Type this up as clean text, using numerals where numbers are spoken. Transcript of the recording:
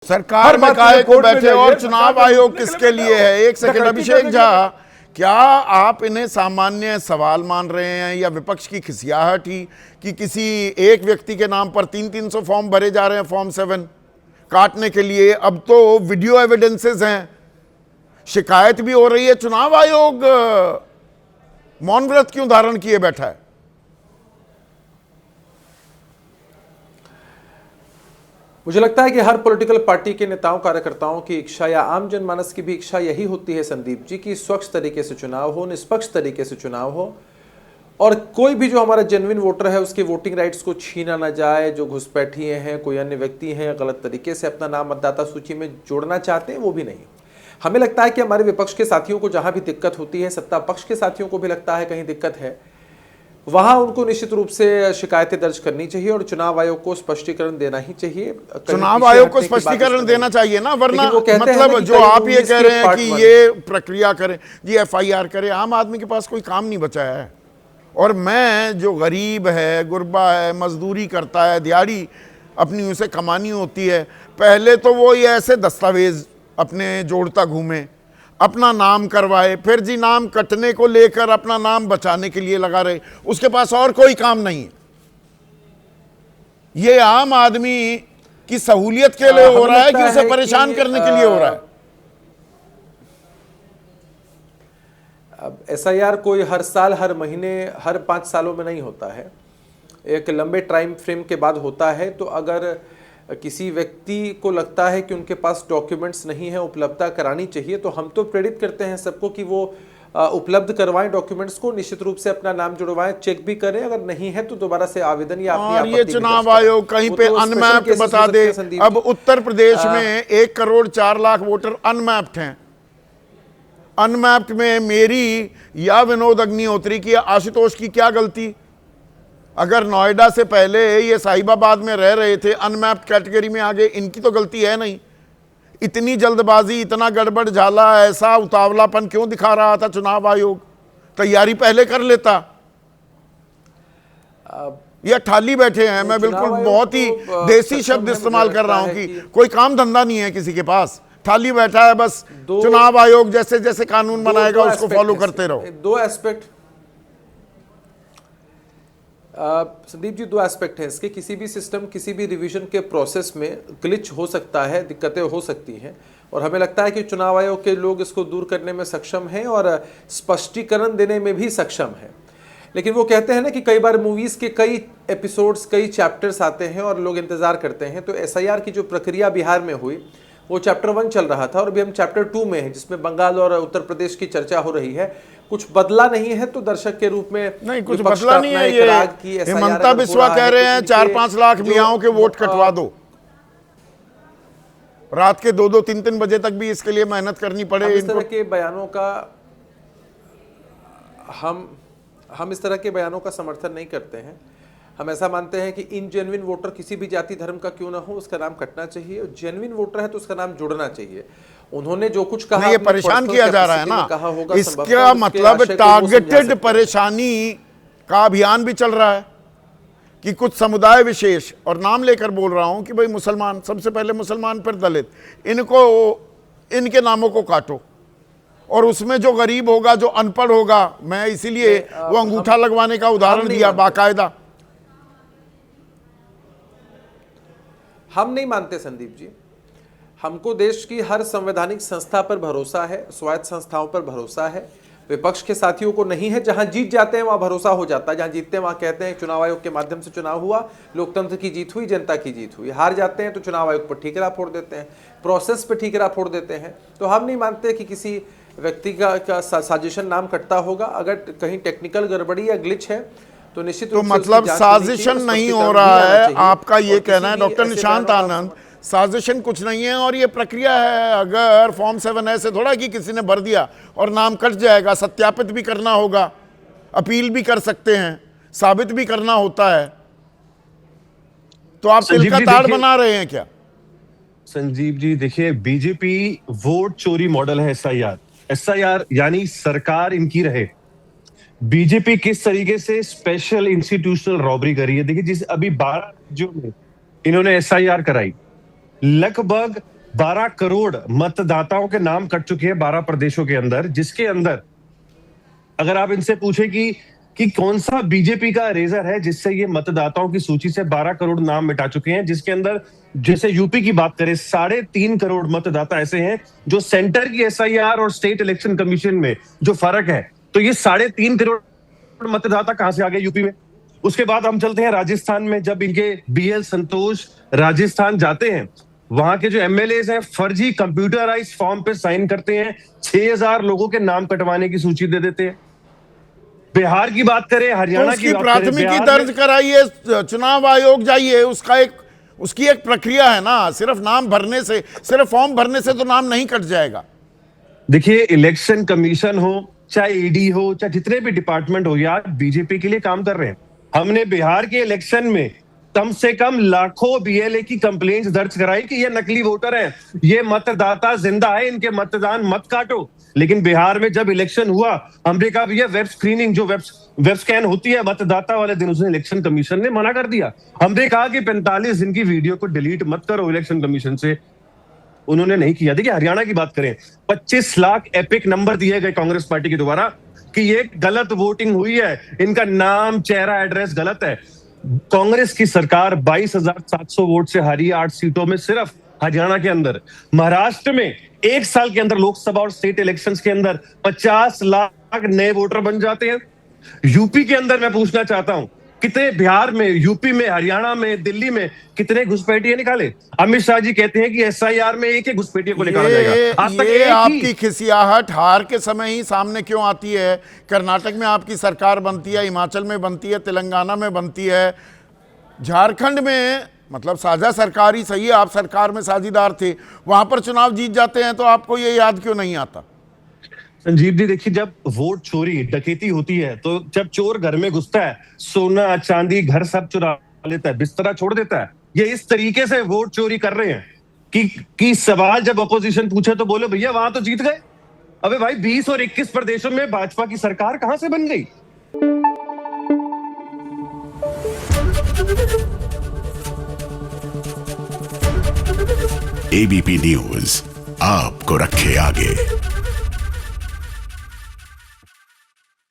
सरकार में काहे को बैठे और चुनाव आयोग किसके लिए है? एक सेकंड अभिषेक झा, क्या आप इन्हें सामान्य सवाल मान रहे हैं या विपक्ष की खिसियाहट ही कि किसी एक व्यक्ति के नाम पर 300 फॉर्म भरे जा रहे हैं फॉर्म 7 काटने के लिए? अब तो वीडियो एविडेंसेस हैं, शिकायत भी हो रही है। चुनाव आयोग मौन व्रत क्यों धारण किए बैठा है? मुझे लगता है कि हर पॉलिटिकल पार्टी के नेताओं कार्यकर्ताओं की इच्छा या आम जनमानस की भी इच्छा यही होती है संदीप जी कि स्वच्छ तरीके से चुनाव हो, निष्पक्ष तरीके से चुनाव हो और कोई भी जो हमारा जेन्युइन वोटर है उसके वोटिंग राइट्स को छीना ना जाए। जो घुसपैठिए हैं, कोई अन्य व्यक्ति हैं, गलत तरीके से अपना नाम मतदाता सूची में जोड़ना चाहते हैं, वो भी नहीं। हमें लगता है कि हमारे विपक्ष के साथियों को जहां भी दिक्कत होती है, सत्ता पक्ष के साथियों को भी लगता है कहीं दिक्कत है, वहां उनको निश्चित रूप से शिकायतें दर्ज करनी चाहिए और चुनाव आयोग को स्पष्टीकरण देना ही चाहिए। चुनाव आयोग को स्पष्टीकरण देना चाहिए ना, वरना मतलब जो आप ये कह रहे हैं कि ये प्रक्रिया करें जी, एफआईआर करें, आम आदमी के पास कोई काम नहीं बचा है। और मैं जो गरीब है, गुरबा है, मजदूरी करता है, दिहाड़ी अपनी उसे कमानी होती है, पहले तो वो ये ऐसे दस्तावेज अपने जोड़ता घूमे, अपना नाम करवाए, फिर जी नाम कटने को लेकर अपना नाम बचाने के लिए लगा रहे, उसके पास और कोई काम नहीं है। ये आम आदमी की सहूलियत के लिए हो रहा है कि उसे परेशान करने के लिए हो रहा है? अब एसआईआर कोई हर साल, हर महीने, हर 5 सालों में नहीं होता है, एक लंबे टाइम फ्रेम के बाद होता है। तो अगर किसी व्यक्ति को लगता है कि उनके पास डॉक्यूमेंट्स नहीं है, उपलब्धता करानी चाहिए, तो हम तो प्रेरित करते हैं सबको कि वो उपलब्ध करवाएं डॉक्यूमेंट्स को, निश्चित रूप से अपना नाम जुड़वाएं, चेक भी करें, अगर नहीं है तो दोबारा से आवेदन या अपनी आपत्ति। ये चुनाव आयोग कहीं पे अनमैप्ड बता दे। अब उत्तर प्रदेश में 1 करोड़ 4 लाख वोटर अनमैप्ड हैं। अनमैप्ड में मेरी या विनोद अग्निहोत्री की या आशुतोष की क्या गलती? अगर नोएडा से पहले ये साहिबाबाद में रह रहे थे, अनमैप्ड कैटेगरी में आ गए, इनकी तो गलती है नहीं। इतनी जल्दबाजी, इतना गड़बड़ झाला, ऐसा उतावलापन क्यों दिखा रहा था चुनाव आयोग? तैयारी पहले कर लेता। ये ठाली बैठे हैं। मैं बिल्कुल बहुत ही देसी शब्द इस्तेमाल कर रहा हूं कि कोई काम धंधा नहीं है किसी के पास, ठाली बैठा है बस। चुनाव आयोग जैसे जैसे कानून बनाएगा उसको फॉलो करते रहो। 2 एस्पेक्ट संदीप जी, 2 एस्पेक्ट हैं इसके। किसी भी सिस्टम, किसी भी रिवीजन के प्रोसेस में ग्लिच हो सकता है, दिक्कतें हो सकती हैं, और हमें लगता है कि चुनाव आयोग के लोग इसको दूर करने में सक्षम हैं और स्पष्टीकरण देने में भी सक्षम हैं। लेकिन वो कहते हैं ना कि कई बार मूवीज के कई एपिसोड्स, कई चैप्टर्स आते हैं और लोग इंतजार करते हैं। तो एसआईआर की जो प्रक्रिया बिहार में हुई, वो चैप्टर 1 चल रहा था और अभी हम चैप्टर 2 में हैं, जिसमें बंगाल और उत्तर प्रदेश की चर्चा हो रही है। कुछ बदला नहीं है, तो दर्शक के रूप में नहीं, कुछ बदला नहीं है। ये हिमंता बिस्वा कह रहे हैं 4-5 लाख मियाओं के वोट कटवा दो, रात के 2-2, 3-3 बजे तक भी इसके लिए मेहनत करनी पड़े। इस तरह के बयानों का हम इस तरह के बयानों का समर्थन नहीं करते हैं। हम ऐसा मानते हैं कि इनजेन्युइन वोटर किसी भी जाति धर्म का क्यों ना हो, उसका नाम कटना चाहिए, और जेन्युइन वोटर है तो उसका नाम जुड़ना चाहिए। उन्होंने जो कुछ कहा, ये परेशान किया जा रहा है ना, इसका मतलब टारगेटेड परेशानी का अभियान भी चल रहा है कि कुछ समुदाय विशेष, और नाम लेकर बोल रहा हूं कि भाई मुसलमान, सबसे पहले मुसलमान फिर दलित, इनको, इनके नामों को काटो, और उसमें जो गरीब होगा, जो अनपढ़ होगा, मैं इसीलिए वो अंगूठा लगवाने का उदाहरण दिया बाकायदा। हम नहीं मानते संदीप जी। हमको देश की हर संवैधानिक संस्था पर भरोसा है, स्वायत्त संस्थाओं पर भरोसा है। विपक्ष के साथियों को नहीं है। जहां जीत जाते हैं वहां भरोसा हो जाता है, जहां जीतते हैं वहां कहते हैं चुनाव आयोग के माध्यम से चुनाव हुआ, लोकतंत्र की जीत हुई, जनता की जीत हुई। हार जाते हैं तो चुनाव आयोग पर ठीकरा फोड़ देते हैं, प्रोसेस पर ठीकरा फोड़ देते हैं। तो हम नहीं मानते कि किसी व्यक्ति का साजिशन नाम कटता होगा। अगर कहीं टेक्निकल गड़बड़ी या ग्लिच है तो निश्चित रूप से मतलब साजिशन नहीं हो रहा है, आपका ये कहना है डॉक्टर निशांत आनंद? साजिशन कुछ नहीं है और ये प्रक्रिया है। अगर फॉर्म 7 ऐसे थोड़ा कि किसी ने भर दिया और नाम कट जाएगा, सत्यापित भी करना होगा, अपील भी कर सकते हैं, साबित भी करना होता है। तो आप तिल का ताड़ बना रहे हैं क्या? संजीव जी देखिए, बीजेपी वोट चोरी मॉडल है एसआईआर यानी सरकार इनकी रहे। बीजेपी किस तरीके से स्पेशल इंस्टीट्यूशनल रॉबरी करी है, देखिए जिस अभी 12 जो इन्होंने एसआईआर कराई, लगभग 12 करोड़ मतदाताओं के नाम कट चुके हैं 12 प्रदेशों के अंदर, जिसके अंदर अगर आप इनसे पूछे कि कौन सा बीजेपी का रेजर है जिससे ये मतदाताओं की सूची से 12 करोड़ नाम मिटा चुके हैं, जिसके अंदर जैसे यूपी की बात करें 3.5 करोड़ मतदाता ऐसे हैं जो सेंटर की एसआईआर और स्टेट इलेक्शन कमीशन में जो फर्क है, तो ये 3.5 करोड़ मतदाता कहां से आ गए यूपी में। उसके बाद हम चलते हैं राजस्थान में, जब इनके बीएल संतोष राजस्थान जाते हैं, वहां के जो एमएलए हैं फर्जी कंप्यूटराइज फॉर्म पे साइन करते हैं, 6000 लोगों के नाम कटवाने की सूची दे देते हैं। बिहार की बात करें, हरियाणा की बात करें, प्राथमिकी दर्ज कराइए, चुनाव आयोग जाइए, उसकी एक प्रक्रिया है ना। सिर्फ नाम भरने से, सिर्फ फॉर्म भरने से तो नाम नहीं कट जाएगा। देखिए, इलेक्शन कमीशन हो, चाहे ईडी हो, चाहे जितने भी डिपार्टमेंट हो, यार बीजेपी के लिए काम कर रहे हैं। हमने बिहार के इलेक्शन में कम से कम लाखों बीएलए की कंप्लेंट्स दर्ज कराई कि ये नकली वोटर हैं, ये मतदाता जिंदा है, इनके मतदान मत काटो। लेकिन बिहार में जब इलेक्शन हुआ, हमने कहा भैया वेब स्क्रीनिंग जो वेब स्कैन होती है मतदाता वाले दिन, उसने इलेक्शन कमीशन ने मना कर दिया। हमने कहा कि 45 दिन की वीडियो को डिलीट मत करो इलेक्शन कमीशन से, उन्होंने नहीं किया। देखिए, हरियाणा की बात करें, 25 लाख एपिक नंबर दिए गए कांग्रेस पार्टी के द्वारा कि ये गलत वोटिंग हुई है, इनका नाम, चेहरा, एड्रेस गलत है। कांग्रेस की सरकार 22,700 वोट से हारी है 8 सीटों में, सिर्फ हरियाणा के अंदर। महाराष्ट्र में 1 साल के अंदर लोकसभा और स्टेट इलेक्शंस के अंदर 50 लाख नए वोटर बन जाते हैं। यूपी के अंदर मैं पूछना चाहता हूं, कितने बिहार में, यूपी में, हरियाणा में, दिल्ली में कितने घुसपैठिए निकाले? अमित शाह जी कहते हैं कि एसआईआर में एक घुसपैठिए को निकाला जाएगा। आज तक ये आपकी खिसियाहट हार के समय ही सामने क्यों आती है? कर्नाटक में आपकी सरकार बनती है, हिमाचल में बनती है, तेलंगाना में बनती है, झारखंड में मतलब साझा सरकार ही सही है, आप सरकार में साझीदार थे, वहां पर चुनाव जीत जाते हैं, तो आपको ये याद क्यों नहीं आता? संजीव जी, देखिए, जब वोट चोरी डकैती होती है, तो जब चोर घर में घुसता है, सोना चांदी घर सब चुरा लेता है, बिस्तरा छोड़ देता है। ये इस तरीके से वोट चोरी कर रहे हैं कि सवाल जब अपोजिशन पूछे तो बोले भैया वहां तो जीत गए। अबे भाई, 20 और 21 प्रदेशों में भाजपा की सरकार कहां से बन गई? एबीपी न्यूज आपको रखे आगे।